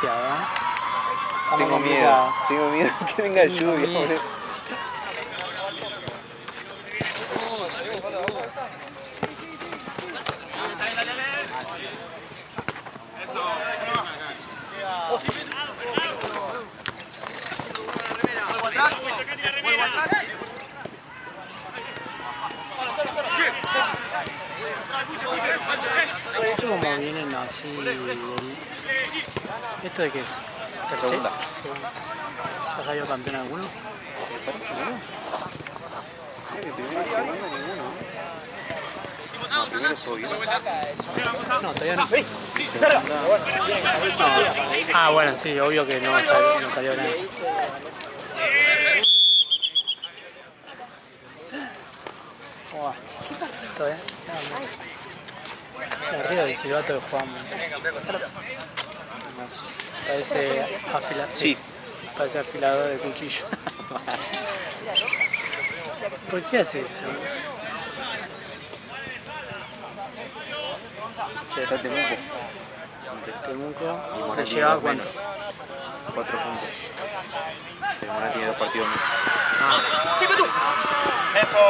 demasiado, ¿eh? Tengo miedo que venga lluvia, boludo. Como vienen así. ¿Esto de qué es? Segunda. ¿Ya salió campeón alguno? Me parece que no. Primero y segundo ninguno. No, primero es obvio. No, todavía no. Ah, bueno, sí, obvio que no salió nada. ¿Todo bien? Arriba del silbato de Juan. Parece afilador. Sí. Parece afilador de cuchillo. ¿Por qué hace eso? Che, está Temuco. Temuco. Y ¿Te Morán tiene llevaba 2 cuánto? menos. 4 puntos. El Morán tiene 2 partidos menos. Eso.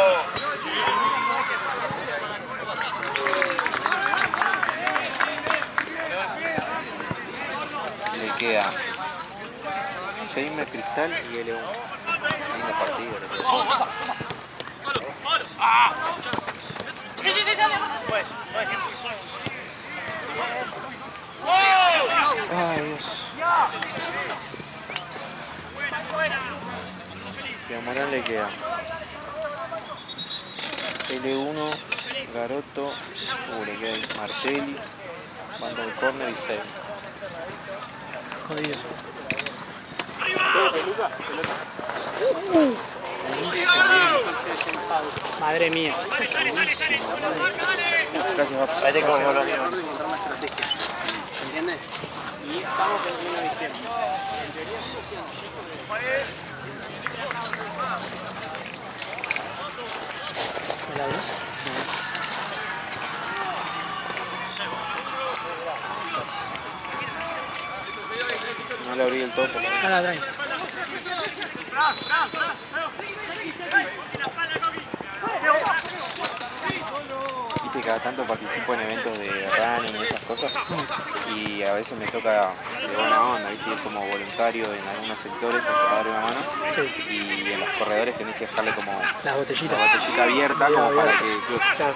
Le queda Seimer, Cristal y L1. Mismo partido. Ay, Dios. Y a Morán le queda L1, Garoto, le queda ahí Martelli, manda el córner y 6. Jodido. Madre mía. Gracias, papá. Ahí te cogió lo mío. ¿Entiendes? Y estamos en 1 de diciembre. ¿Me la ves? No le abrí el todo por la vez. Ah, la trae. Viste que cada tanto participo en eventos de running y esas cosas y a veces me toca de buena onda, ¿viste? Ir como voluntario en algunos sectores a dar una mano y en los corredores tenés que dejarle como Las botellitas. la botellita abierta como para que... Claro.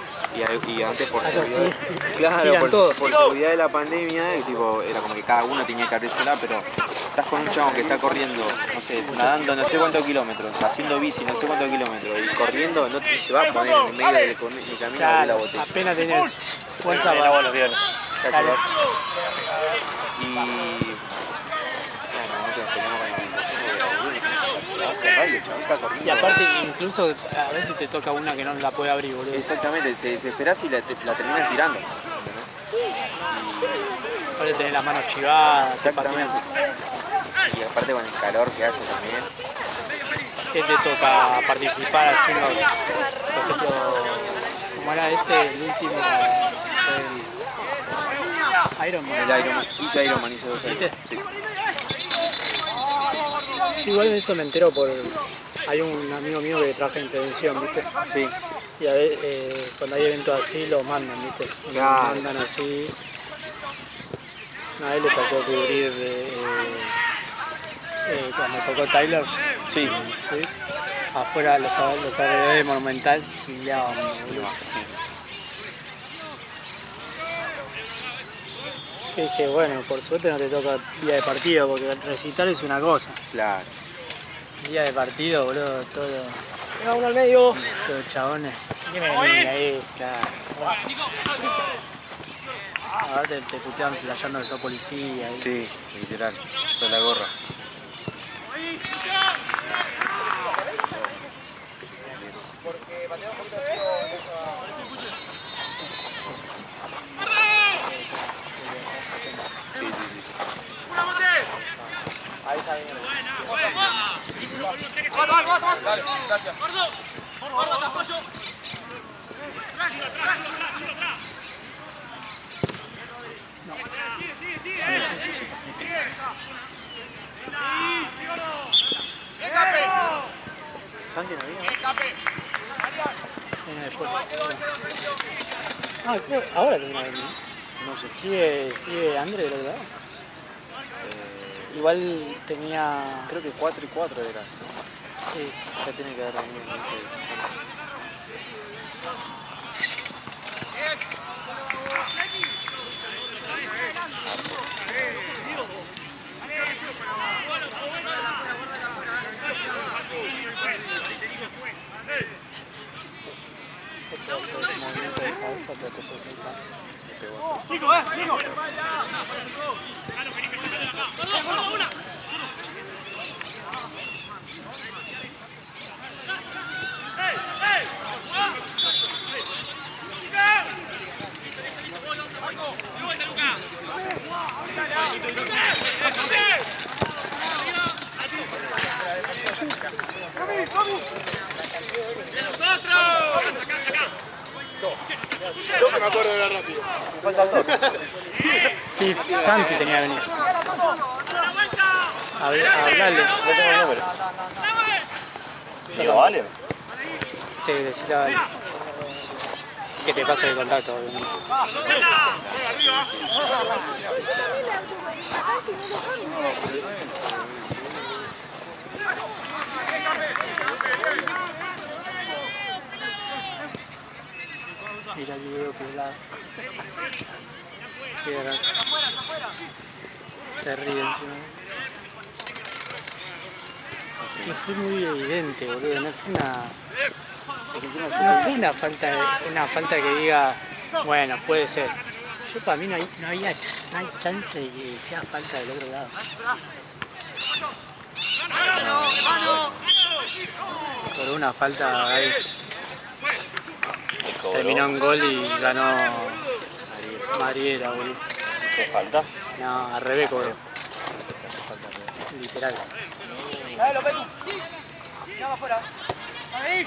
Y antes por Algo seguridad, así. claro, Tiran todo. por seguridad de la pandemia, tipo, era como que cada uno tenía que abrírsela, pero estás con un chabón que está corriendo, no sé, nadando no sé cuántos kilómetros, haciendo bici no sé cuántos kilómetros y corriendo, no se va a poner en medio del camino de la Claro, botella. apenas tenés fuerza Mira, para... los viernes. Dale. Y bueno, nosotros peleamos con la organización porque hace rayo, el chabón está corriendo. Y aparte, incluso a veces te toca una que no la puede abrir, boludo. Exactamente, te desesperás y la terminas tirando. ¿Entendés? Puedes tener las manos chivadas. Exactamente. Y aparte con el calor que hace también. ¿Qué te toca participar haciendo, por ejemplo, como era el último, el Ironman? El Ironman. Hice Ironman, hice 2 ¿Hiciste? Ironman. Sí. Igual de eso me entero por... Hay un amigo mío que trabaja en prevención, ¿viste? Sí. Y a veces, cuando hay eventos así, los mandan, ¿viste? Los Claro. mandan así. Una vez le tocó cubrir cuando tocó Tyler. Sí. ¿Sí? Afuera los alrededores de Monumental, ya, boludo. Que dije, bueno, por suerte no te toca día de partido, porque recitar es una cosa. Claro. Día de partido, boludo, todo. Venga, uno al medio. Todos chabones. ¿Qué me venís ahí? Claro. Ahora te putean flasheando que sos policía. ¿Sí? Sí, literal. Soy la gorra. Sí, sí, sí. Ahí está bien. Dale, gracias. No. Ah, creo, ahora terminó de venir. No sé. Sigue André del otro lado. Igual tenía... Creo que 4 y 4 era. Sí. Ya tiene que haber venido. No sé. Movimiento de cabeza, pero te puede saltar. Yo que me acuerdo de la rápido. Sí, Santi tenía que venir. Hablale. No tengo el número. Digo, vale. Sí, decirle a Dani. Que te pase el contacto, obviamente. Mira el video que la... Se ríe encima. Que fue muy evidente, boludo. No fue una falta que diga, bueno, puede ser. Yo para mí no hay chance de que sea falta del otro lado. Por una falta ahí. Terminó en gol y ganó Mariela, boludo. ¿Qué falta? No, al revés, boludo. Literal. Dale, López, tú. Ya va afuera. Ahí.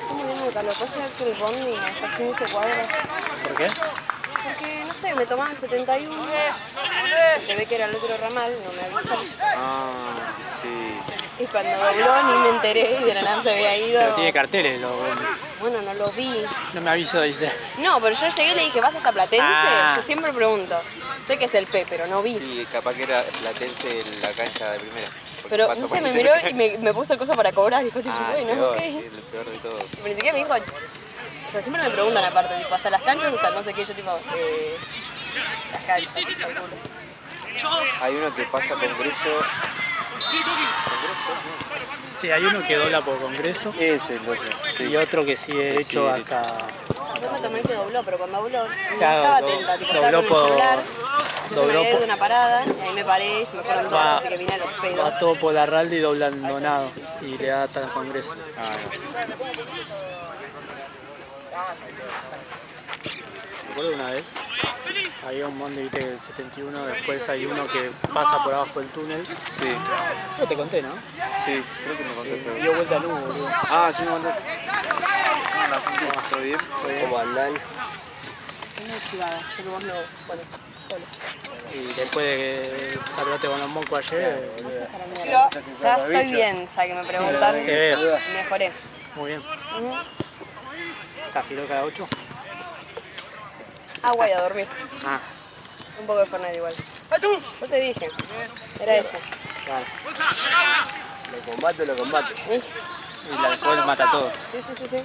¿Cómo viene el calor? ¿Puedes creer que el bondi hasta 15 cuadras? ¿Por qué? Porque, no sé, me tomaban 71, que se ve que era el otro ramal, no me avisaron. Ah, sí. Y cuando dobló ni me enteré y de la nada se había ido. Pero tiene carteles, Bueno, no lo vi. no me aviso, dice. No, pero yo llegué y le dije, ¿vas hasta Platense? Ah. Yo siempre pregunto. Sé que es el P, pero no vi. Sí, capaz que era Platense en la cancha de primera. Porque Pero pasa no por sé, me ahí miró cerca. y me puso el coso para cobrar. Dijo, tipo, Ah, bueno, peor, ok. sí, el peor de todo. Pero ni siquiera me dijo. O sea, siempre me preguntan aparte, tipo, hasta las canchas, hasta no sé qué, yo tipo, las canchas, calculo. Hay uno que pasa Congreso. Sí, hay uno que dobla por Congreso Ese, entonces. Sí. y otro que sigue Que hecho sigue hasta... Yo me tomé el que dobló, pero cuando dobló, no Claro, estaba atenta, tipo, estaba dobló con el celular. dobló Me había ido por- una parada, y ahí me paré y se me fueron dos, Va- así que vine a los pedos. Va todo por la Ralda y dobla en Donado y le da hasta el Congreso. Ah, no. Recuerdo una vez, había un bondi, viste, del 71, después hay uno que pasa por abajo del túnel. Sí, No te conté, ¿no? sí, creo que me contaste. Dio vuelta a Lugo, boludo. Ah, sí me contaste. ¿Todo bien? ¿Cómo andan? Una chivada, yo que vos no, bueno, solo. Y después de que salvaste con los mocos ayer, Ya estoy bien, ya que me preguntan, te veo. mejoré. Muy bien. Ujú. ¿Estás filo cada 8? Agua y a dormir. Ah, Un poco de Fernet igual. Yo te dije, era ese. claro. Lo combate. Y el alcohol mata todo. Sí.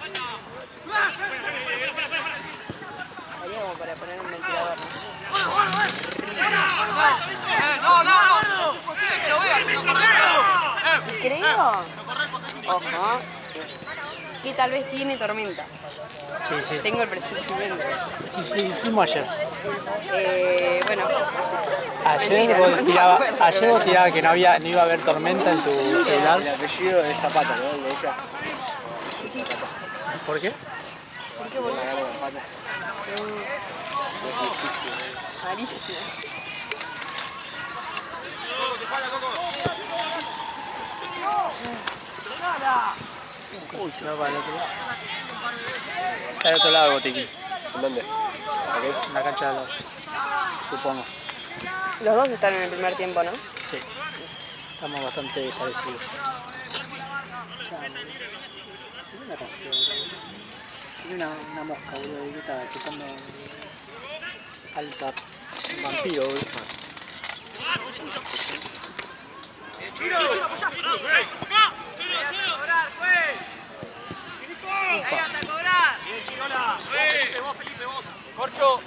Haría como para poner un ventilador, ¿no? ¿Sí creo? Ojo. Que tal vez tiene tormenta. Sí. Tengo el presentimiento. Sí, fuimos ayer. Bueno. Ayer Mentira, vos no me tirabas acuerdo. que no iba a haber tormenta en tu celular. El apellido es Zapata, ¿no? El de ella. ¿Por qué? ¿Por qué boludo? Zapata. Malísimo. Uy, se va para el otro lado. Está del otro lado, Botiquín. ¿En dónde? ¿Aquí? En la cancha de al lado. Supongo. Los dos están en el primer tiempo, ¿no? Sí. Estamos bastante parecidos. Tiene una mosca, boludo, ahí que está tocando alta. Un vampiro, boludo. Corcho.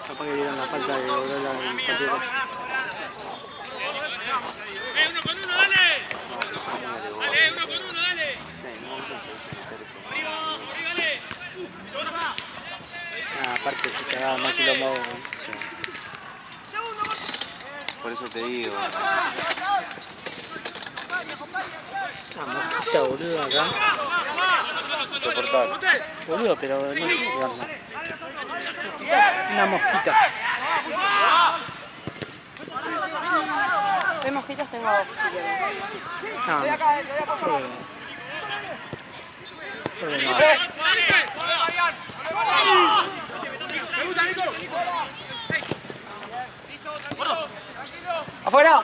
Capaz que dieron la falta de lograr la cualquier cosa. Uno con uno, dale. Dale, uno con uno, dale. Aparte se cagaba más quilombo. Por eso te digo. Mosquita, boludo, acá. Soportable. Boludo, pero no sé qué onda. Una mosquita. ¿Qué mosquitas tengo off, si quieres? No, creo que no. ¡Afuera!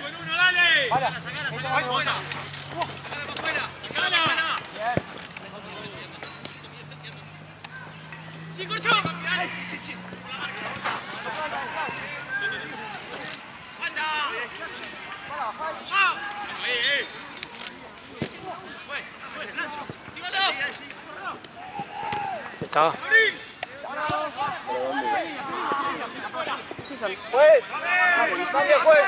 Con uno, dale. Sí, Corcho. Estaba. Sí son. ¡Juez! ¡Cambio, juez!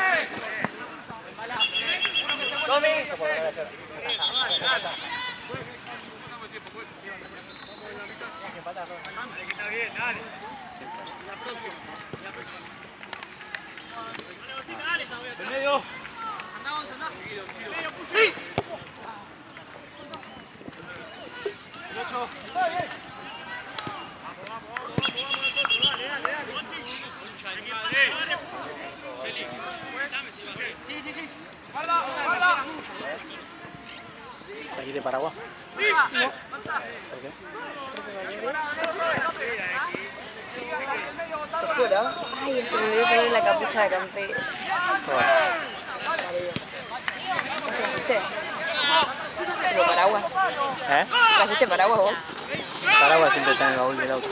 ¡Tommy! ¡En medio! ¡Sí! ¿Aquí de Paraguay? No. ¿Por qué? Ay, es que me voy a poner la capucha de campera. ¿Trajiste? ¿Pero paraguas? ¿Eh? ¿Trajiste paraguas vos? Paraguay siempre está en el baúl del auto.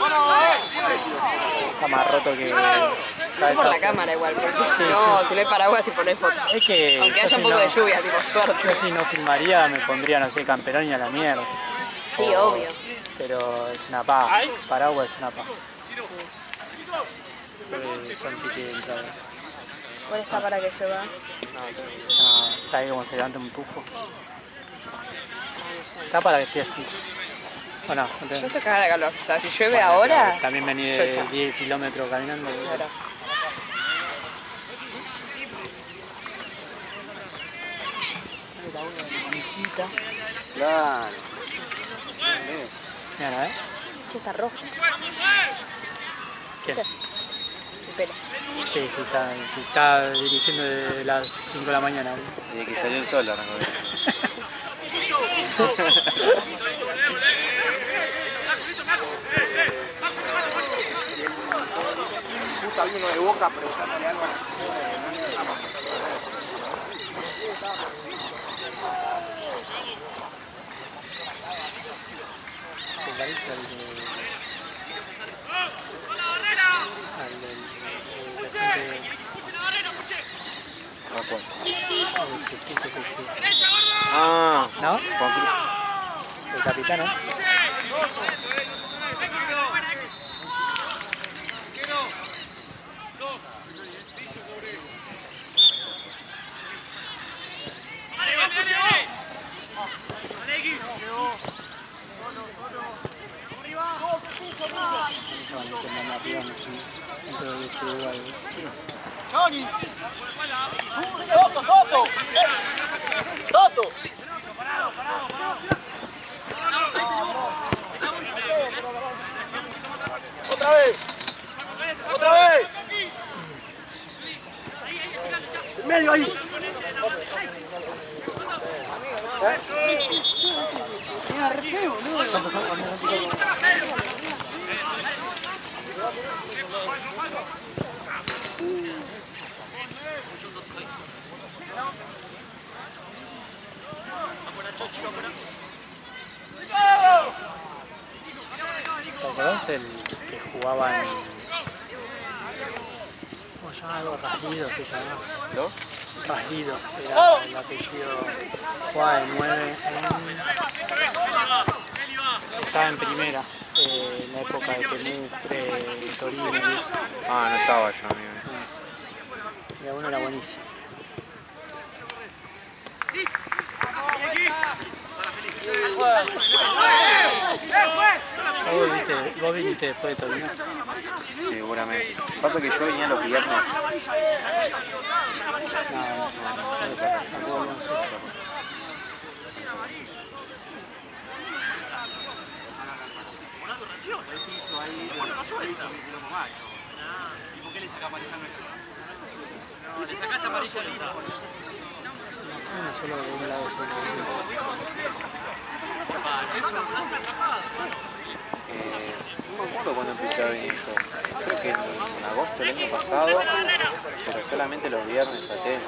Está más roto que... Es por la cámara igual, porque si no hay paraguas te pones fotos. Es que Aunque yo haya si un poco no- de lluvia, tipo suerte. Yo si no filmaría me pondría, no sé, camperón y a la mierda. Sí, obvio. Pero es una paja. Paraguas es una paja. Son tiquetes, ¿sabes? ¿Cuál está para que llueva? No, ¿sabes cómo se levanta un tufo? Está para que esté así. Bueno, Yo estoy cagada de calor. O sea, si llueve ahora... también vení de 10 kilómetros caminando. Claro. Claro. Mira, ¿eh? Che, está rojo. ¿Quién? Mi pelo. Sí, sí está dirigiendo desde las 5 de la mañana. Desde que salió el sol arrancó. Puta, vino de Boca preguntándole algo. Se parece al de... Ah, ¿No? Juan Cruz. El capitán, ¿no? Esa bandera que manda arriba, no sé, siempre lo he hecho igual. ¡Johnny! ¡Toto, Toto! ¡Toto! ¡Otra vez! ¡Otra vez! ¡Medio ahí! Mira, re feo, boludo. ¿Te acordás el que jugaba en... ¿Cómo se llama? Algo Rasguido se llamaba. ¿Dos? Rasguido, era el apellido. Jugaba de 9 estaba en primera, en la época de Temutre, Torino. Ah, no estaba yo, amigo. Y uno era buenísimo. ¿Vos viniste después de Torino? Seguramente. Pasa que yo venía los viernes. No. Solo de un lado, No me acuerdo cuándo empecé a venir yo. Creo que en agosto del año pasado, pero solamente los viernes a TES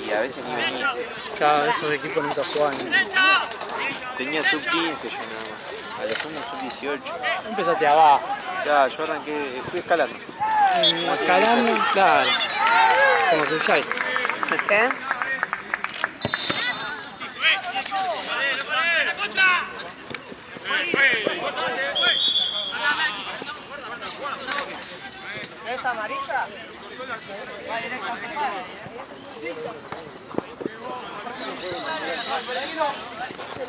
y a veces ni venía. Cada esos equipos nunca jugaban. Tenía sub-15 yo nada más, a lo sumo sub-18. Empezaste abajo. Ya, yo arranqué, fui escalando. Escalando, claro. Como Suyay. ¿Qué? ¿Esta amarilla?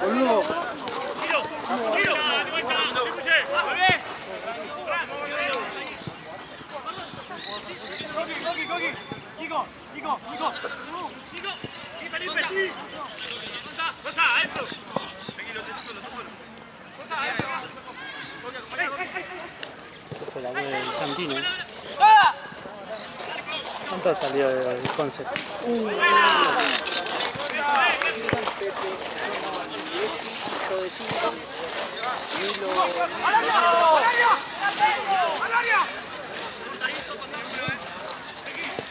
Boludo. Fue la de Santino. ¿Cuánto salió del Concept?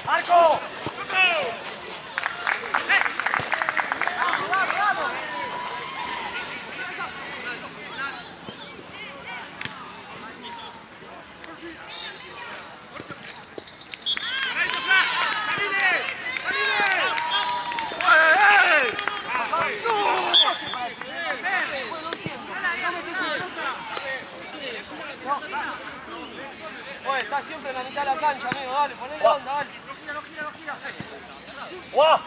¡Arco! Oye, está siempre en la mitad de la cancha, amigo, dale, ponele onda, dale. ¡Guau!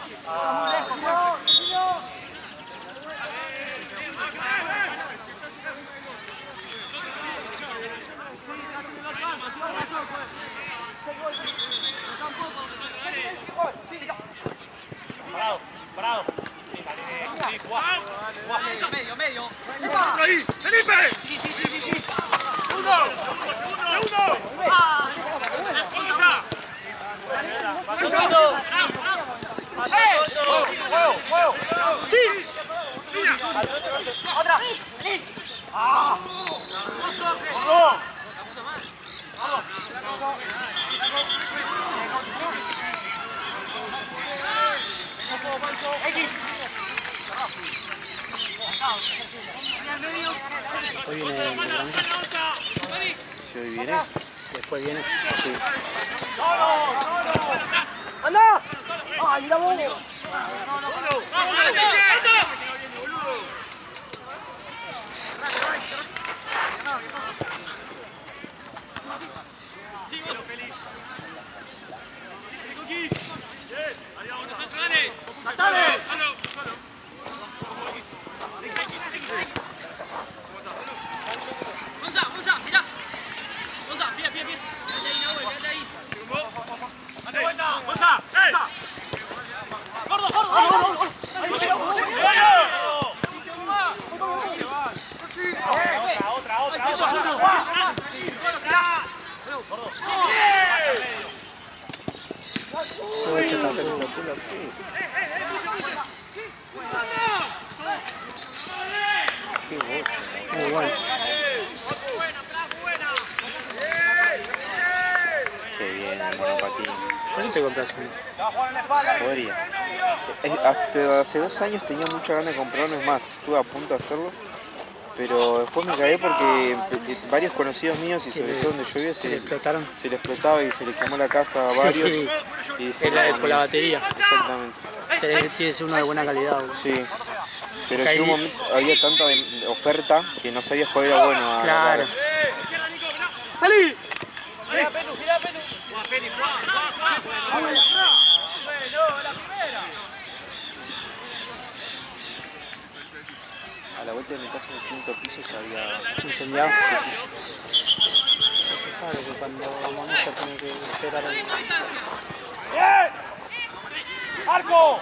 Parado, parado. Medio. ¡Centro ahí! ¡Felipe! Sí. ¡Segundo! ¡Sí! ¡Otra! ¡Ah! Hoy viene el Grande. Si hoy viene, Después viene. Sí. ¡Anda! ¡Ay, mira vos! ¡Gordo! te compras uno. Podría. Hasta hace 2 años tenía mucha ganas de comprarme, es más, estuve a punto de hacerlo. Pero después me caí porque varios conocidos míos y sobre todo donde yo vivía Se le explotaron. se le explotaba y se le quemó la casa a varios. Y después Por la batería. Exactamente. Tienes uno de buena calidad. Bro. Sí. Pero en un momento había tanta oferta que no sabías cuál era bueno. Claro. ¡Salí! ¡Gira, Pelu! ¡Gira, Pelu! ¡Bueno, la primera! A la vuelta de mi casa en el 5.º piso se había Incendiado. No se sabe que cuando amanece tiene que esperar el... ¡Bien! ¡Arco!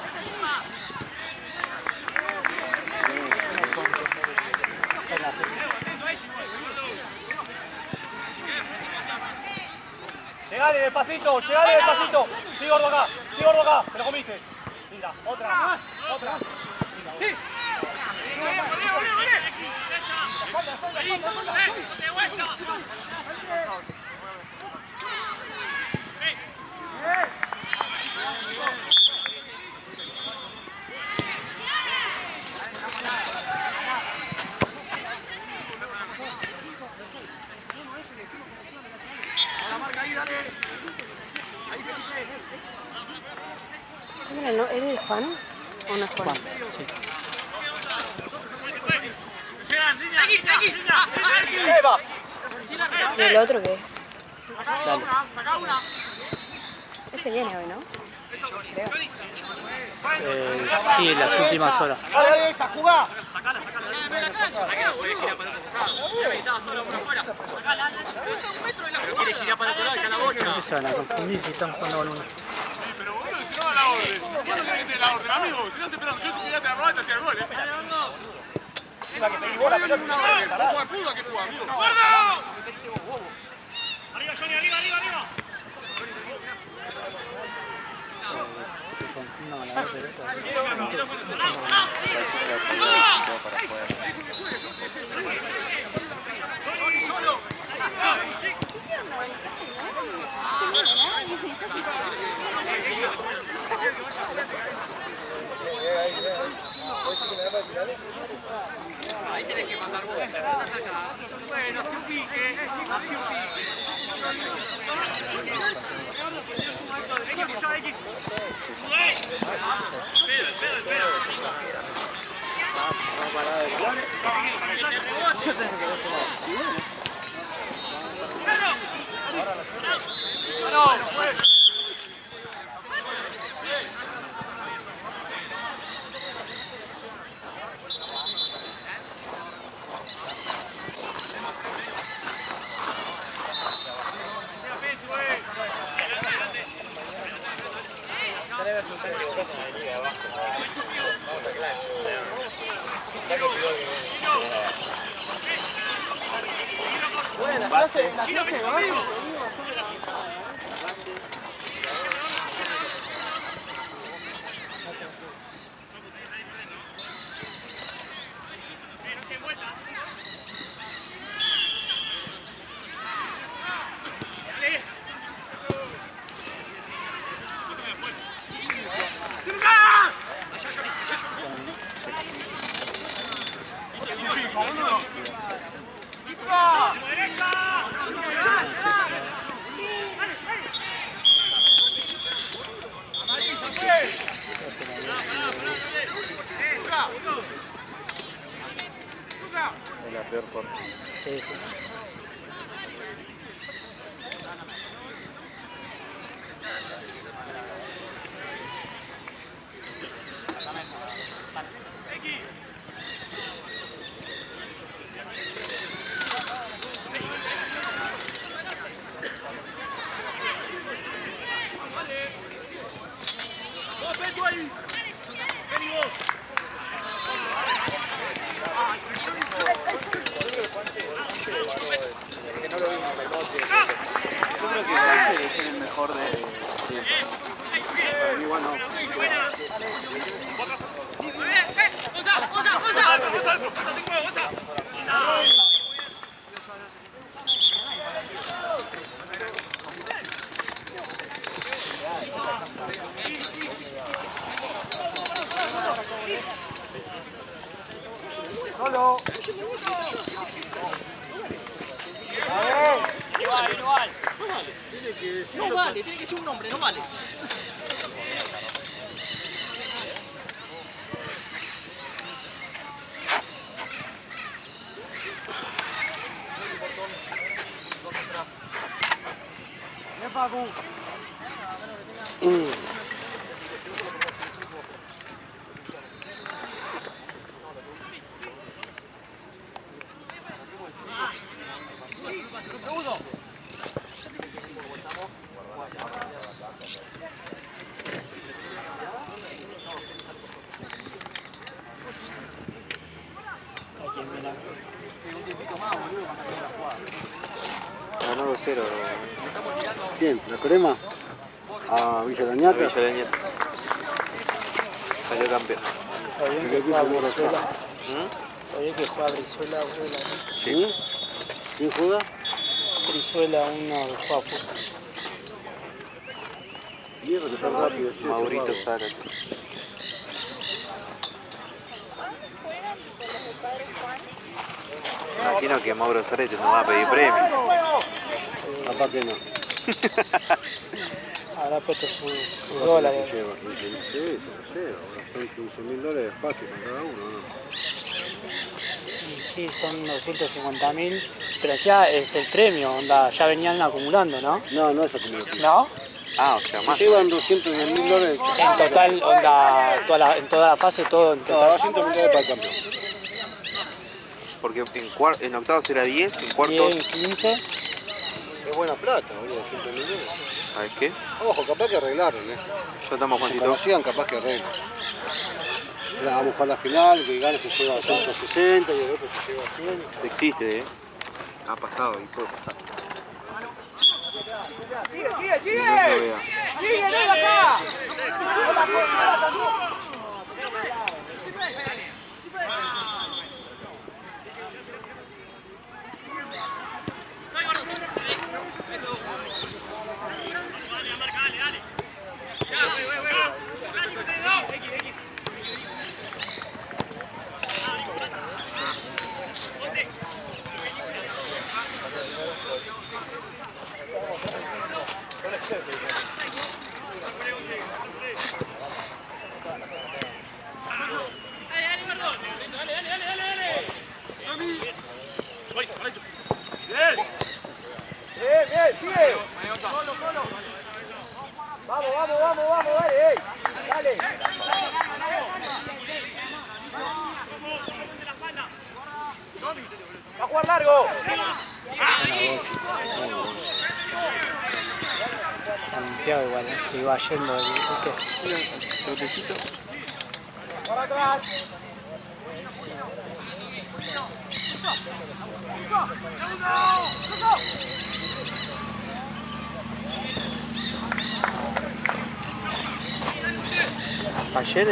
Llegale despacito, llegale despacito. Sí, gordo acá, te lo comiste. Linda, otra. Sí. ¿Eres Juan o no es Juan? Sí. Eva. ¿Y el otro qué es? Dale. Ese viene hoy, ¿no? Creo. Sí, las últimas horas. Dale esa, jugá. ¿Por qué se van a confundir si están jugando con uno? Pero boludo, si no da la orden. ¿Cuándo querés que te dé la orden, amigo? Si no se esperan, yo si pirate la roba te hacía el gol, Encima que pedí bola, pero Una orden. ¿Vos jugás al fútbol? ¿A qué jugás, amigo? ¡Guarda! Arriba, Johnny, arriba. Se confunden con la otra pelota. para afuera. Ahí tenés que mandar vos. Bueno, así un pique. Es la peor forma. Sí, sí. Vos, Petu, ahí. Vení vos. Yo creo que Sánchez es el mejor de siempre. Para mí igual no. ¡Osa! Solo. Igual. No vale, tiene que ser un hombre, no vale. Bien, Facu. Ganó 2-0. ¿Quién? ¿La Corema? A Villa Dañata. Villa Dañata. Salió campeón. Oye, que juega Brizuela. Oye, que juega Brizuela, abuela. ¿Sí? ¿Quién juega? Brizuela, uno que juega fútbol. Mierda, que está rápido, che. Maurito Zárate. Imagino que Mauro Zárate nos va a pedir premio. Capaz que no. Habrá puesto su Se dólar. lleva 15.000, sí, se lo lleva. Ahora son $15.000 fácil para cada uno, ¿no? Y sí, son 250.000, pero ya es el premio, onda, ya venían acumulando, ¿no? No, no es acumulativo. ¿No? Ah, o sea, Se más. llevan $210.000. En total, onda, en toda la fase, todo en No, total. $200.000 para el campeón. Porque en octavos era 10, en cuartos. 10, 15. Es buena plata, boludo, $200.000. ¿Sabes qué? Ojo, capaz que arreglaron, Ya estamos, Si Juancito. conocían, capaz que arreglan. Ahora vamos a jugar la final, que gane se lleva 160 y el otro se lleva 100. Existe, Ha pasado y puede pasar. Sigue. No lo vea. Sigue, ven acá. Bien, sigue. Solo. Vamos, dale, dale. Va a jugar largo. Anunciado igual, se iba yendo el Trotecito. Para atrás. Ayer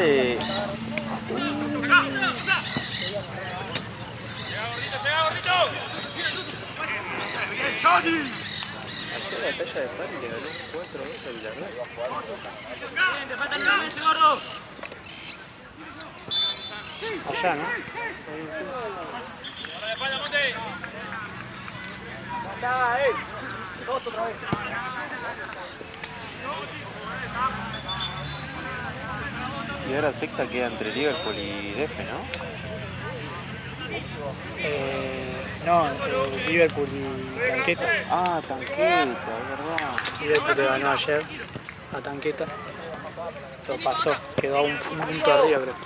la batalla de Pari le ganó 4-2 al Villarreal. allá, ¿no? Otra vez. Y ahora sexta queda entre Liverpool y Defe, ¿no? No, Liverpool y Tanqueta. Ah, Tanqueta, es verdad. Liverpool le ganó ayer a Tanqueta. Lo pasó, quedó a un punto arriba, creo.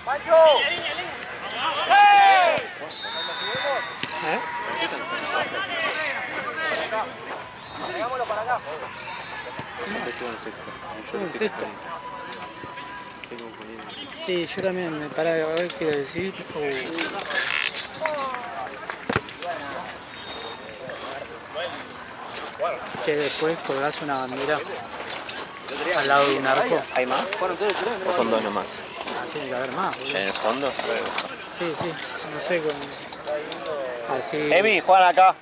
¡Pancho! ¿Eh? Hagámoslo para acá. Estuvo en sexta. Estuvo en sexta. Estoy confundiendo. Sí, yo también me paré a ver qué decir. Que después colgás una bandera al lado de un arco. ¿Hay más? ¿O son dos nomás? Tiene que haber más, boludo. ¿En el fondo? Sí, no sé con... Así... Emi, juegan acá.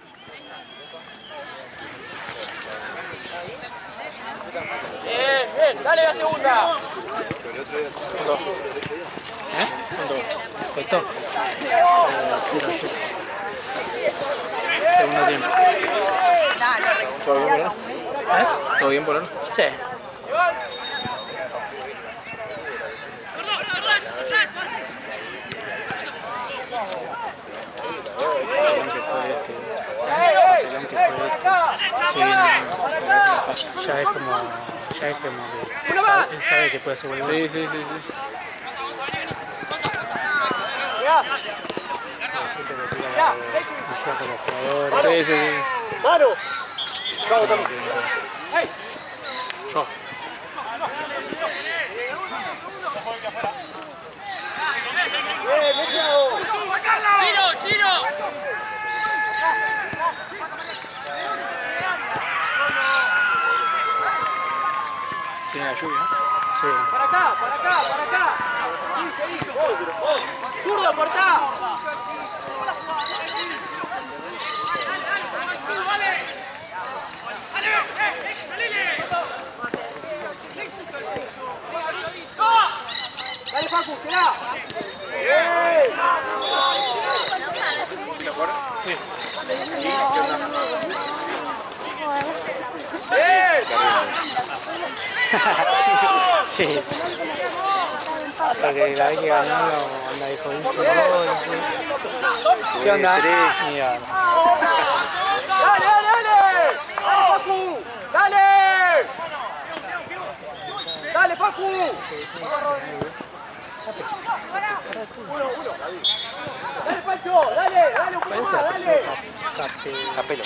Bien, dale la segunda. ¿Esto? 0-0. Segundo tiempo. ¿Todo bien, Polano? ¿Eh? ¿Todo bien, Polano? Sí. Ya es como que él sabe que puede hacer gol. Sí. Sí. ¡Mano! ¡Chao, Tommy! Yo. ¡Chiro! Tiene la lluvia, ¿no? Sí. ¡Para acá! ¡Zurdo, cortá! ¡Dale, Facu! ¡Será! Sí. Porque la vez que ganó anda dijo ¿qué onda? Mira. ¡Dale! ¡Dale, Facu! ¡Dale! ¡Dale, Facu! ¡Dale, Pancho! ¡Dale un poco más! ¡Dale! Capelo.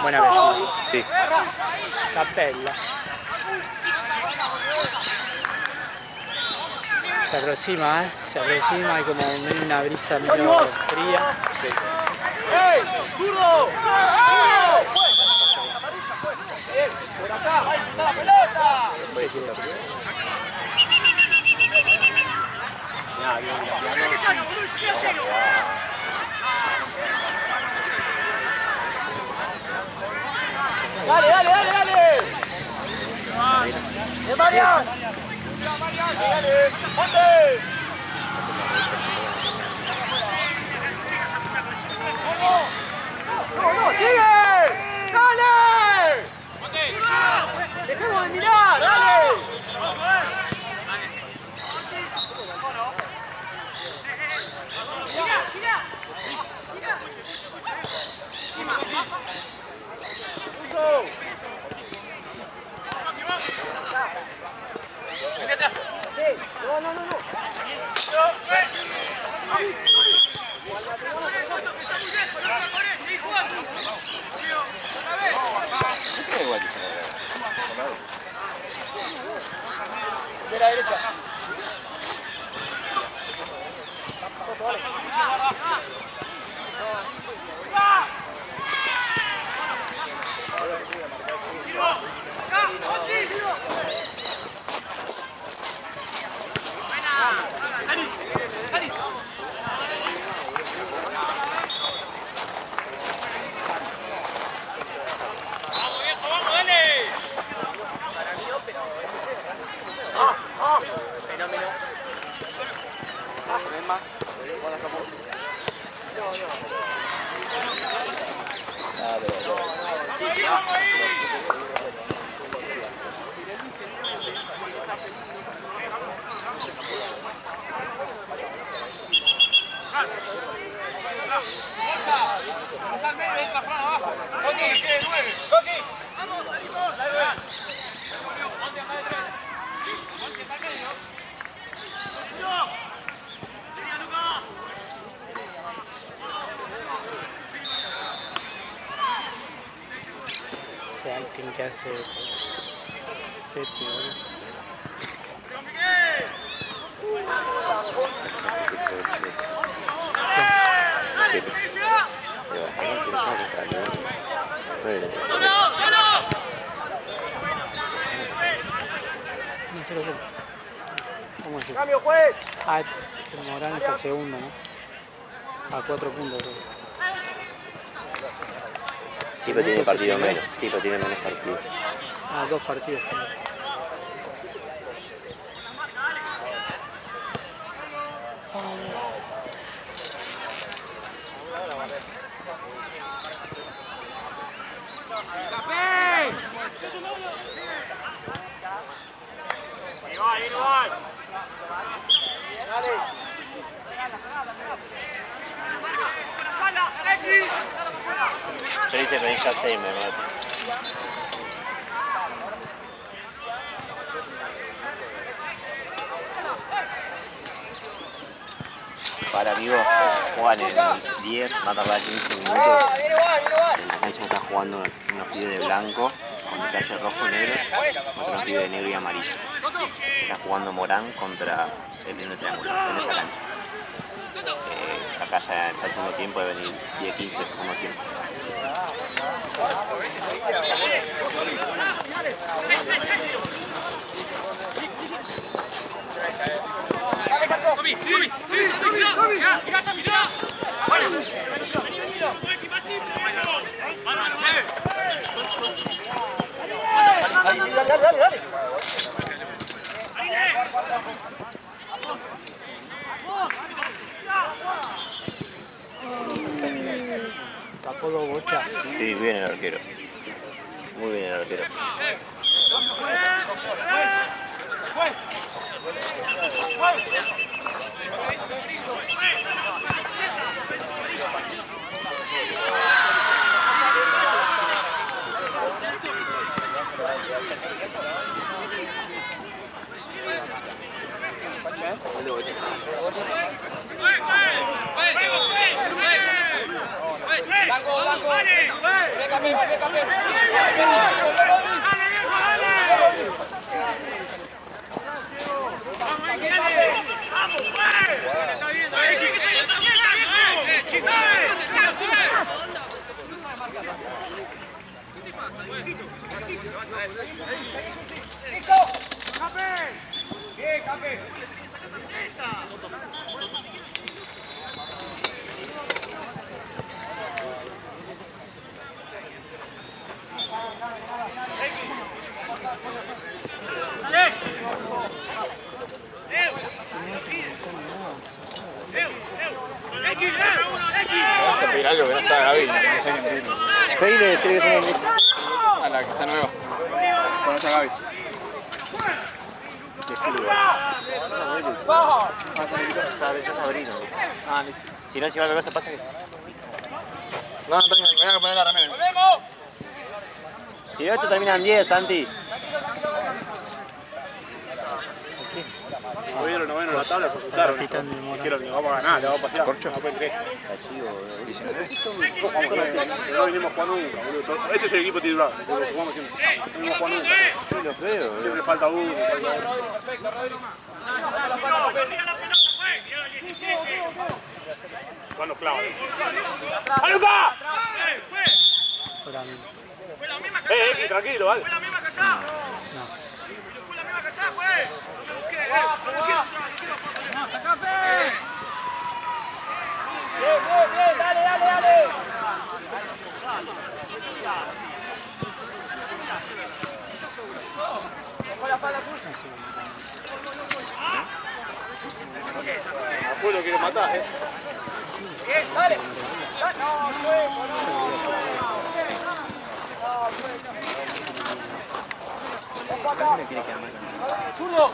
Buena vez. Sí. Capella. Se aproxima, hay como una brisa medio fría. ¡Ey! ¡Zurdo! ¡Bien! ¡Por acá! ¡Ahí está la pelota! ¡Dale! ¡De Marian! ¡Dale! ¡Ponte! ¡No! ¡Sigue! ¡Dale! ¡Dejemos de mirar! ¡Dale! De la derecha. Alguien que hace Pepe, ¿verdad? No sé lo que. ¿Cómo es? ¡Cambio, juez! Ah, el Morán está segundo, ¿no? A 4 puntos, creo. Sí, pero tiene partido menos. Sí, pero tiene menos partidos. Ah, 2 partidos también. Pero dice que ya 6 me parece. Para amigos, juegan en 10, va a tardar 15 minutos. En la cancha está jugando unos pibes de blanco, con detalle rojo y negro, otros pibes de negro y amarillo. Está jugando Morán contra el Lindo Triángulo, en esa cancha. Acá ya está el segundo tiempo, debe venir 10-15 de segundo tiempo. Dale. Tapó dos bochas. Sí, bien el arquero. Muy bien el arquero. Algo que no está Gaby, no sé quién tiene. Peine, decirle que somos amigos. A la que está nueva. Conoce a Gaby. Si no, si algo cosa pasa que... No, Antonio, me voy a poner la remera. Si no, esto termina en 10, Santi. No vieron noveno en la tabla, se asustaron. Dijeron que vamos a ganar, le vamos a pasear. ¿Corcho? No pueden creer. No vinimos jugando nunca, boludo. Este es el equipo titular, lo jugamos siempre. No vinimos jugando nunca. Sí, lo veo. Siempre falta uno. Juan los clavos. ¡Ah, Luca! X, tranquilo, vale. No. Bien, dale. Afuera lo quiere matar, Dale. ¡Zurdo!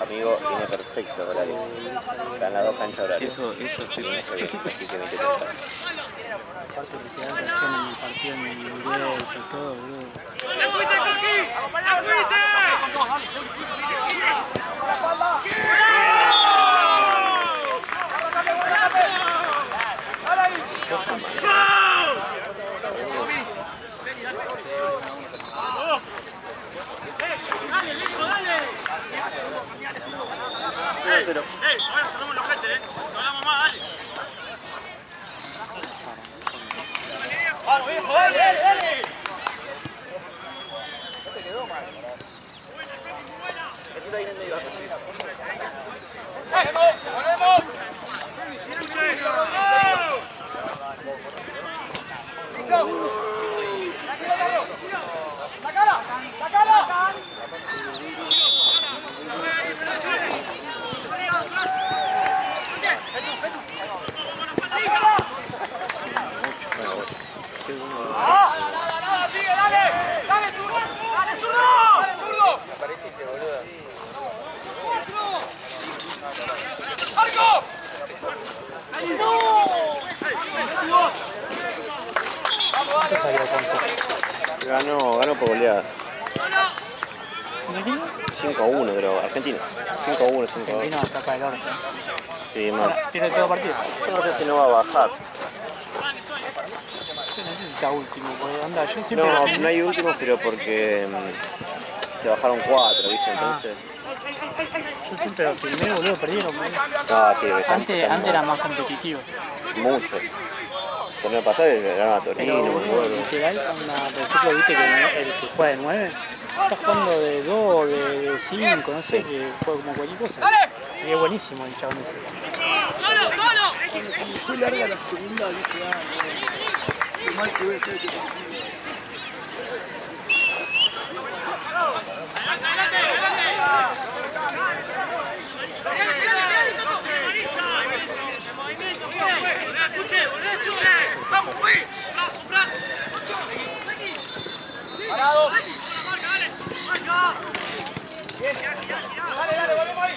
Amigo, viene perfecto horario. Están las dos canchas horarias. Eso estoy bien. Así que 20-30. Aparte que te dan reacción en el partido, en el directo, todo, boludo. Ahora cerramos los frentes, no hablamos más, dale. Vamos, viejo, dale. Ganó por goleada. ¿De quién? 5-1 creo, Argentina. 5-1, 5-2. Argentina capa del orto. Sí, no. Tiene todo partido. Yo no sé si no va a bajar. Yo no sé si está último, porque anda, yo siempre... No hay últimos, pero porque se bajaron 4, ¿viste? Entonces... Yo siempre los primeros, boludo, perdieron. Ah, sí, Antes era más competitivo. Mucho. El torneo pasado ganaron a Torino, Pero, me boludo, acuerdo. literal, por ejemplo, viste que el que juega de 9 está jugando de 2, de 5, no sé, que juega como cualquier cosa. Y es buenísimo el chabón ese. Cuando se me fue larga la segunda, dije, qué mal que voy a estar este partido. Parado. Bien. Dale, volvemos ahí.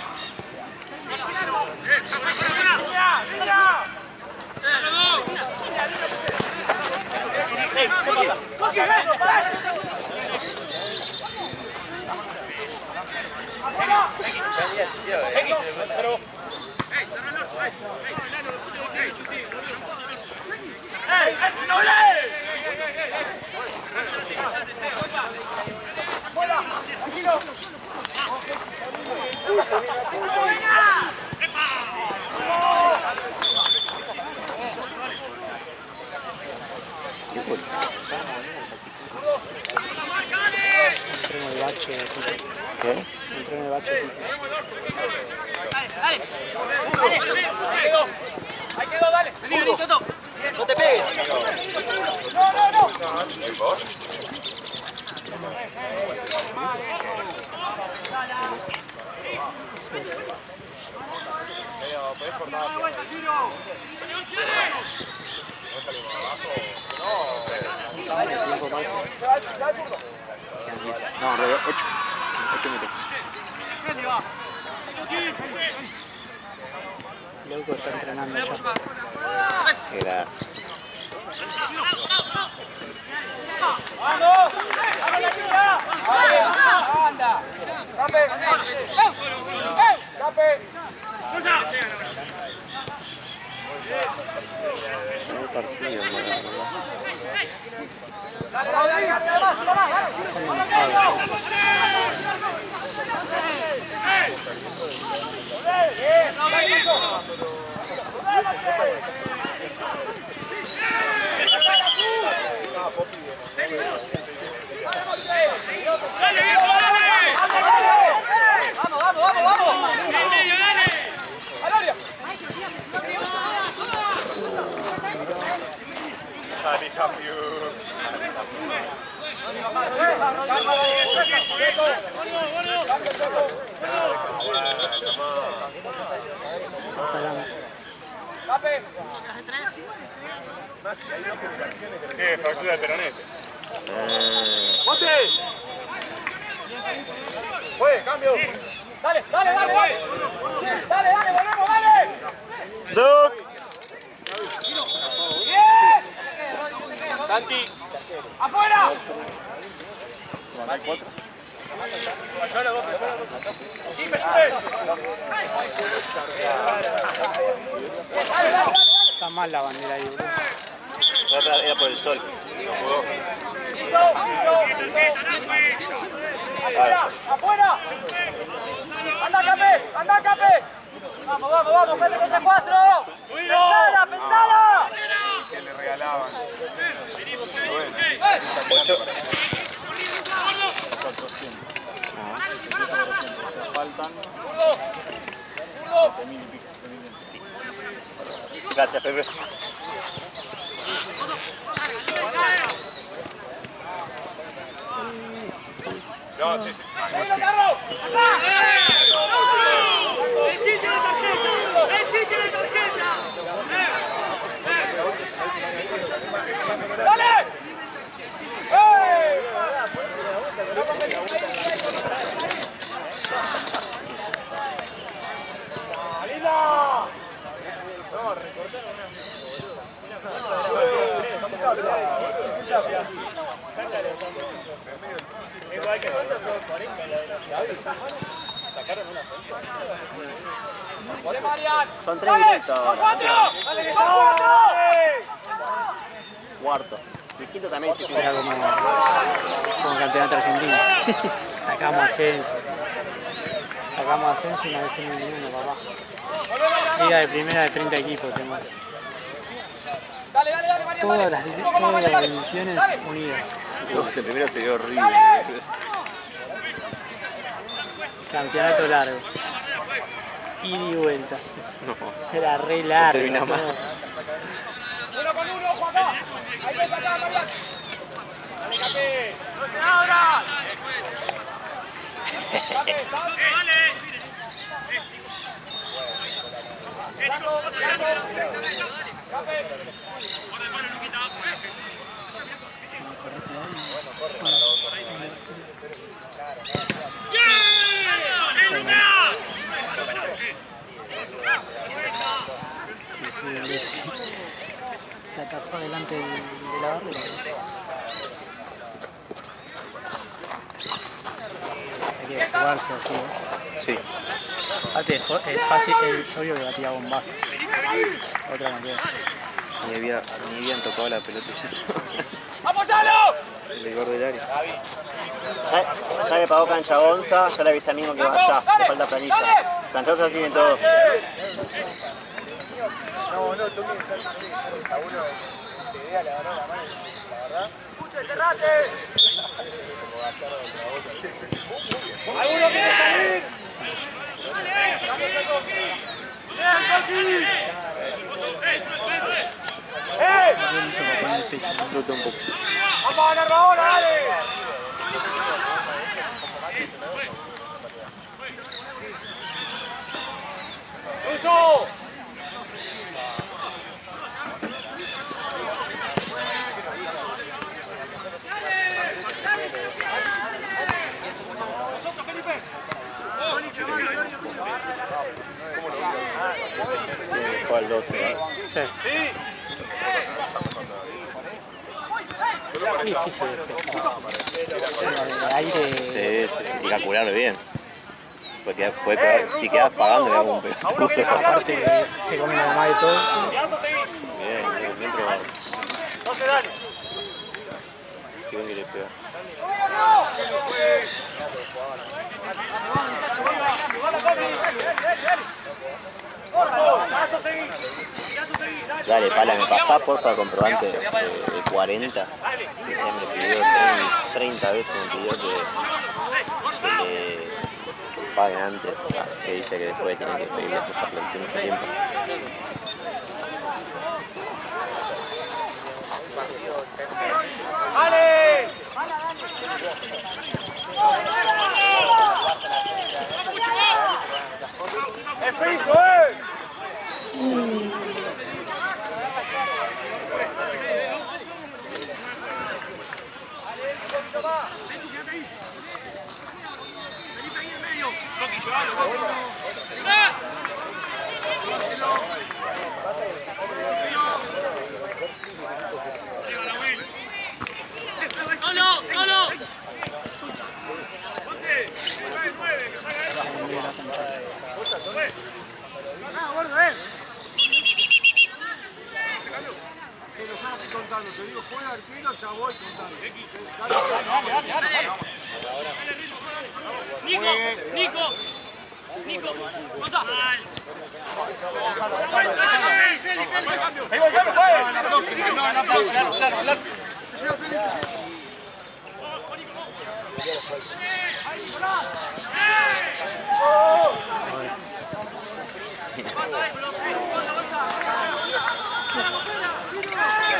Entré en el bache. ¿Qué? Entré en el bache. Ahí quedó, dale. Vení, Toto. No te pegues. No. ¿Podés cortar? No, 8 minutos. Loco está entrenando ya. Era... ¡Vamos! ¡Vamos la chica! ¡Anda! ¡Cape! ¡Cape! Un partido, ¿Qué? Fractura de peronete. ¡Bote! ¡Fue! ¡Cambio! ¡Dale, volvemos, dale! ¡Duck! ¡Bien! Santi. ¡Afuera! Está mal la bandera ahí, boludo. Era por el sol. ¡Afuera! ¡Anda, Cape! ¡Vamos! ¡Vete contra 4! ¡Pensala! Que le regalaban. 8. Faltan. Gracias, Pepe. No, sí. ¡Venga, Carlos! ¡El sitio de tarjeta! ¡Dale! ¡Hey! Son 3 minutos ahora. Cuarto. Mijito también se Era como campeonato argentino. Sacamos ascenso. Y no decimos ninguno, papá. Liga de primera de 30 equipos tenemos. Todas las divisiones unidas. el primero se vio horrible. Campeonato largo. Ida y vuelta. No. Era re largo. Termina mal. Uno con uno, Juan. Ahí ves acá, Mariano. Dale, Capi. ¡No se abra! La tapó delante de la barrera. Hay que jugarse así, ¿eh? Sí. Aparte, es fácil, es obvio que batía bombazo. Otra no queda. Ni habían tocado la pelota ya. ¡Apoyalo! El gordo del área. Ya le pagó Cancha Gonza, ya le avisé a Mimo que vaya, le falta planilla. Cancha Gonza tiene todo. No, tú tienes que ser a uno de idea, le agarró la mano, la verdad. ¡Escuche, cerrate! ¡Hay uno que quiere salir! ¡Eh! ¡Vamos a ganar ahora, dale! ¡Ruso! Fue al 12. Sí. Es difícil el aire. Sí, y calcularlo bien. Porque si quedas pagando, le hago un pelotudo. Aparte, se come la mamá de todo. Bien probado. No se dañe. Qué bien que le pega. Dale, Pala, me pasás porfa comprobante de 40. Que se me pidió 30 veces, me pidió que le paguen antes. Que dice que después tienen que pedir las cosas en ese tiempo. ¡Vale! ¡Es piso, Te digo, juega arquero, ya voy contando. Nico, pasa. ¡Ahí voy, cambio,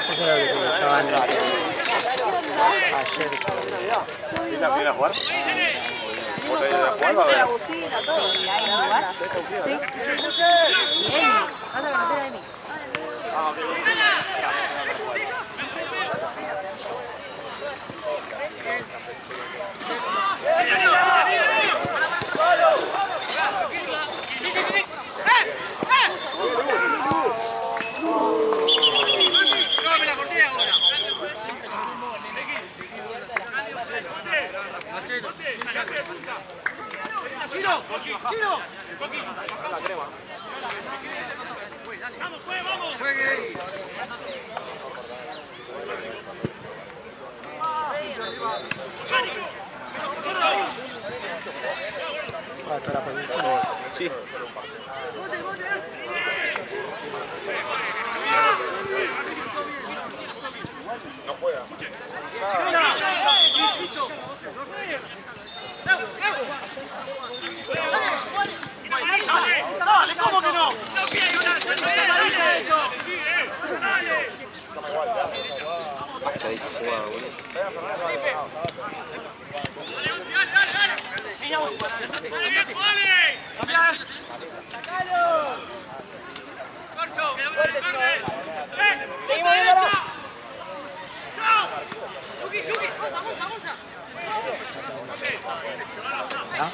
Eso era lo que se me estaba en ayer. ¿Es la primera a jugar? ¿Vos te ibas a jugar? La bocina, todo. ¿Y hay un lugar? Sí. Y Emi. Vas a conocer a Emi. Chino. Chino. Vamos, vamos. Juegue. Toda la posición. Sí. No juega. Dale, ¿cómo que no? Hasta ahí se juega, boludo. Seguimos viendo. ¿No?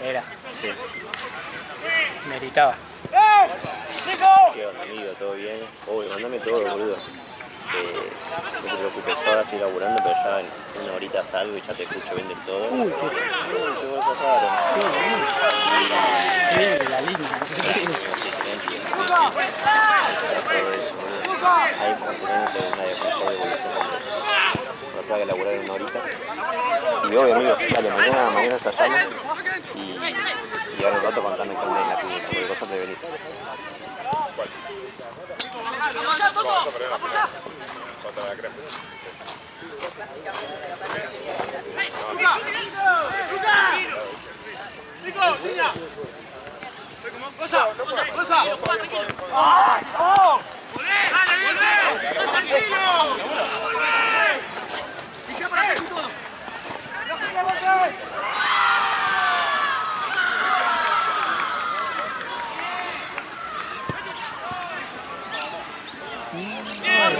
Era. Sí. Meritaba. ¿Qué onda, amigo? ¿Todo bien? Obvio, mandame todo, boludo. No te preocupes, yo ahora estoy laburando, pero ya en una horita salgo y ya te escucho bien del todo. Uy, Qué bolsa rara. qué la línea. Hay prácticamente una mejor evolución. O sea que laburar en una horita. Y obvio, amigo, dale, mañana ensayamos y ahora un rato contame qué onda en la clínica, porque vos te venís.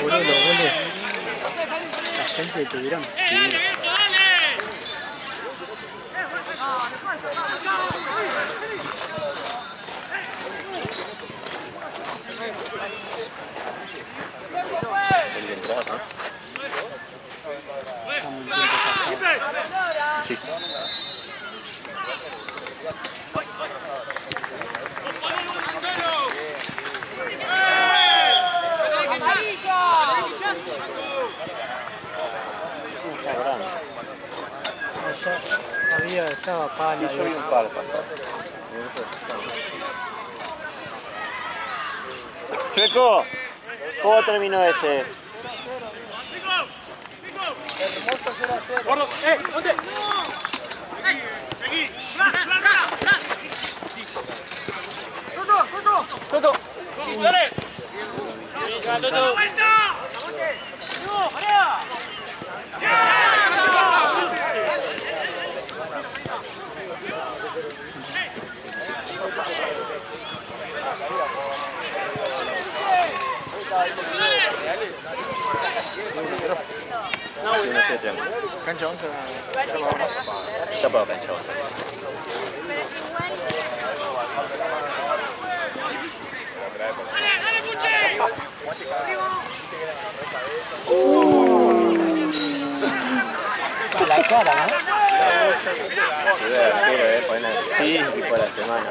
Boludo, los goles. La gente tuvieron. El de entrada, ¿no? Estamos un tiempo pasado. Sí. Estaba pala. Yo vi un par pasar. Chueco, ¿cómo terminó ese? Gordo, ¿dónde? Seguí. Toto. Dale. Toto. No, María. Sí, no sé, triángulo. Cancha 11. Está para cancha 11. La cara, ¿no? Poner sí por la semana.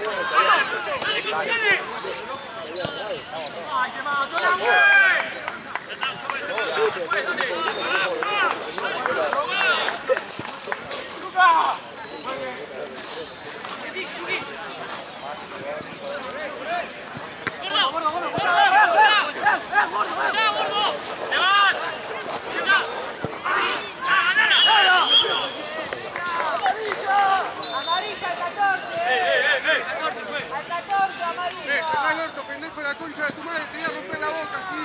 Sacá el orto, pendejo, la concha de tu madre, te voy a romper la boca aquí.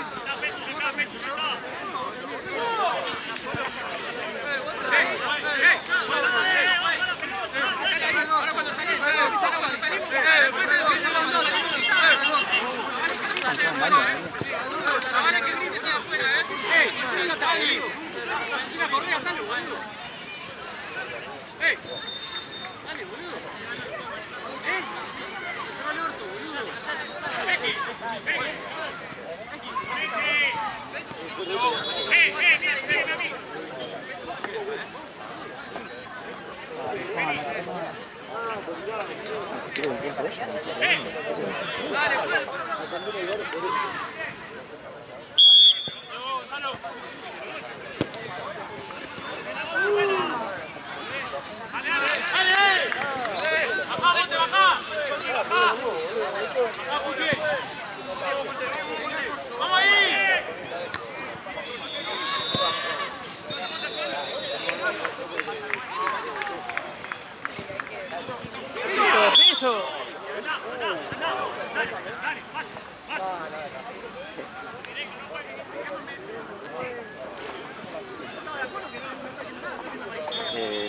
tiempo de ellos.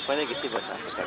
Pone que sí, pues está cerca.